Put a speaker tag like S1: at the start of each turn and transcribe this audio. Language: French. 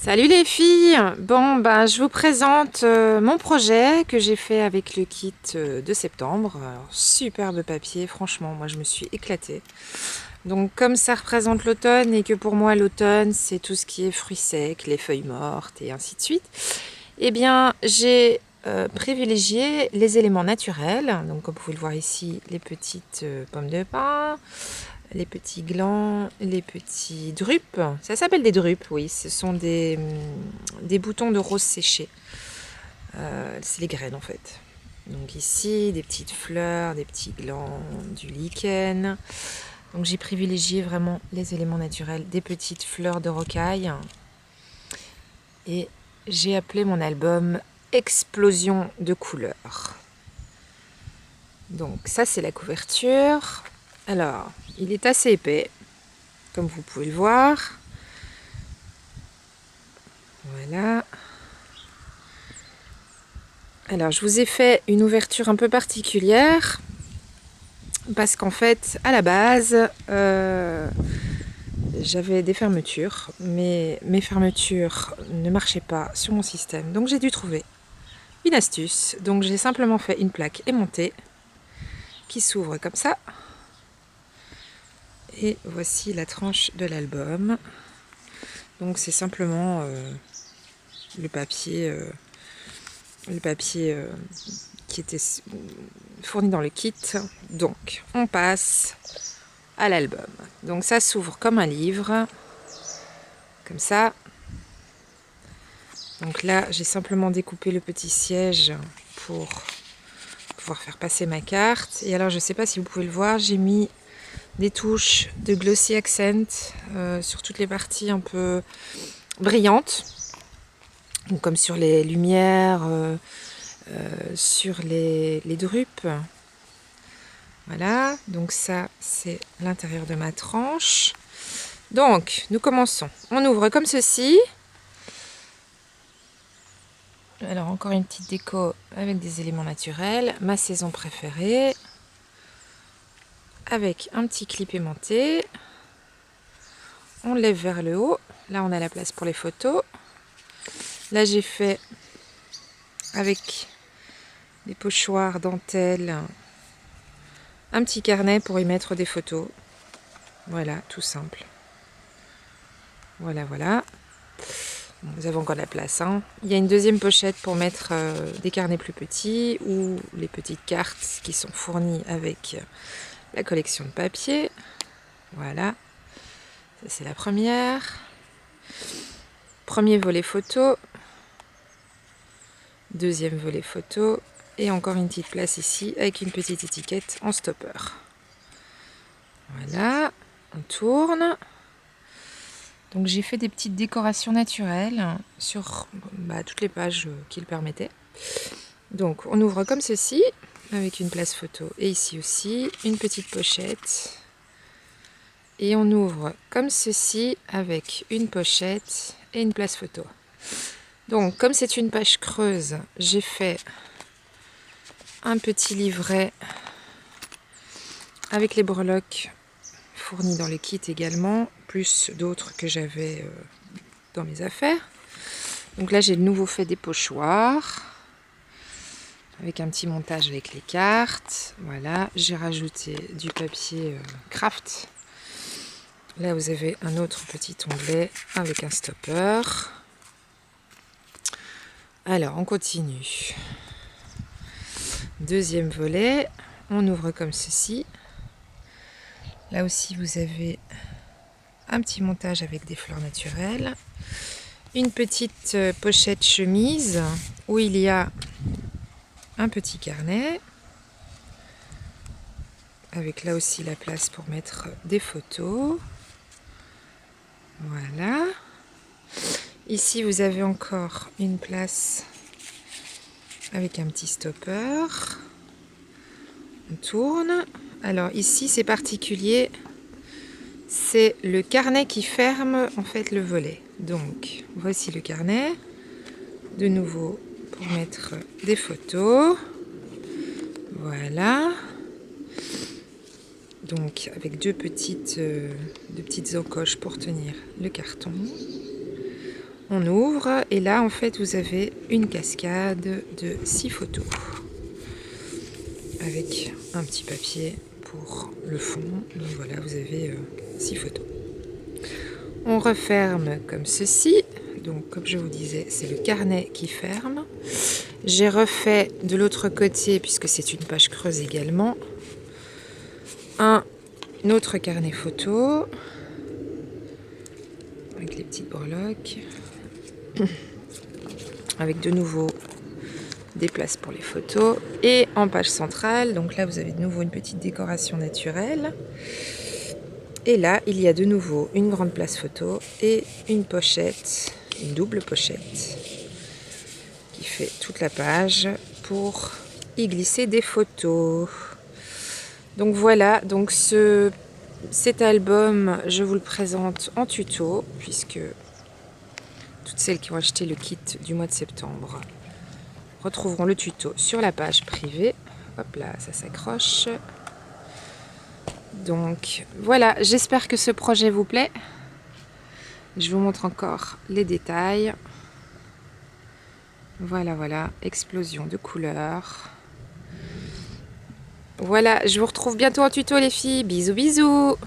S1: Salut les filles! Bon, ben, je vous présente mon projet que j'ai fait avec le kit de septembre. Alors, superbe papier, franchement, moi je me suis éclatée. Donc, comme ça représente l'automne et que pour moi l'automne c'est tout ce qui est fruits secs, les feuilles mortes et ainsi de suite, eh bien j'ai privilégié les éléments naturels. Donc, comme vous pouvez le voir ici, les petites pommes de pin, les petits glands, les petits drupes. Ça s'appelle des drupes, oui. Ce sont des boutons de rose séchés. C'est les graines en fait. Donc ici, des petites fleurs, des petits glands, du lichen. Donc j'ai privilégié vraiment les éléments naturels, des petites fleurs de rocaille. Et j'ai appelé mon album Explosion de couleurs. Donc ça c'est la couverture. Alors, il est assez épais, comme vous pouvez le voir. Voilà. Alors, je vous ai fait une ouverture un peu particulière parce qu'en fait, à la base, j'avais des fermetures, mais mes fermetures ne marchaient pas sur mon système. Donc, j'ai dû trouver une astuce. Donc, j'ai simplement fait une plaque aimantée qui s'ouvre comme ça. Et voici la tranche de l'album. Donc, c'est simplement le papier qui était fourni dans le kit. Donc, on passe à l'album. Donc, ça s'ouvre comme un livre, comme ça. Donc là, j'ai simplement découpé le petit siège pour pouvoir faire passer ma carte. Et alors, je ne sais pas si vous pouvez le voir, j'ai mis des touches de glossy accent sur toutes les parties un peu brillantes. Donc, comme sur les lumières, sur les drupes. Voilà, donc ça c'est l'intérieur de ma tranche. Donc nous commençons. On ouvre comme ceci. Alors encore une petite déco avec des éléments naturels. Ma saison préférée. Avec un petit clip aimanté. On lève vers le haut. Là on a la place pour les photos. Là j'ai fait avec des pochoirs dentelle un petit carnet pour y mettre des photos. Voilà, tout simple. Voilà, voilà. Vous avez encore de la place. Hein. Il y a une deuxième pochette pour mettre des carnets plus petits ou les petites cartes qui sont fournies avec la collection de papier. Voilà. Ça, c'est la première. Premier volet photo. Deuxième volet photo. Et encore une petite place ici avec une petite étiquette en stopper. Voilà. On tourne. Donc j'ai fait des petites décorations naturelles sur toutes les pages qui le permettaient. Donc on ouvre comme ceci, avec une place photo. Et ici aussi, une petite pochette. Et on ouvre comme ceci, avec une pochette et une place photo. Donc comme c'est une page creuse, j'ai fait un petit livret avec les breloques fournis dans le kit également, plus d'autres que j'avais dans mes affaires. Donc là j'ai de nouveau fait des pochoirs avec un petit montage avec les cartes. Voilà, j'ai rajouté du papier craft. Là vous avez un autre petit onglet avec un stopper. Alors on continue. Deuxième volet, on ouvre comme ceci. Là aussi vous avez un petit montage avec des fleurs naturelles. Une petite pochette chemise où il y a un petit carnet avec là aussi la place pour mettre des photos. Voilà. Ici vous avez encore une place avec un petit stopper. On tourne. Alors ici c'est particulier, c'est le carnet qui ferme en fait le volet. Donc voici le carnet. De nouveau pour mettre des photos. Voilà. Donc avec deux petites encoches pour tenir le carton. On ouvre et là en fait vous avez une cascade de 6 photos avec un petit papier pour le fond. Donc voilà, vous avez 6 photos. On referme comme ceci. Donc comme je vous disais, c'est le carnet qui ferme. J'ai refait de l'autre côté, puisque c'est une page creuse également, un autre carnet photo avec les petites breloques, avec de nouveau des places pour les photos, et en page centrale, donc là vous avez de nouveau une petite décoration naturelle, et là il y a de nouveau une grande place photo et une pochette, une double pochette qui fait toute la page pour y glisser des photos. Donc voilà, donc cet album, je vous le présente en tuto, puisque toutes celles qui ont acheté le kit du mois de septembre retrouveront le tuto sur la page privée. Hop là, ça s'accroche. Donc voilà, j'espère que ce projet vous plaît. Je vous montre encore les détails. Voilà, voilà, explosion de couleurs. Voilà, je vous retrouve bientôt en tuto les filles. Bisous, bisous!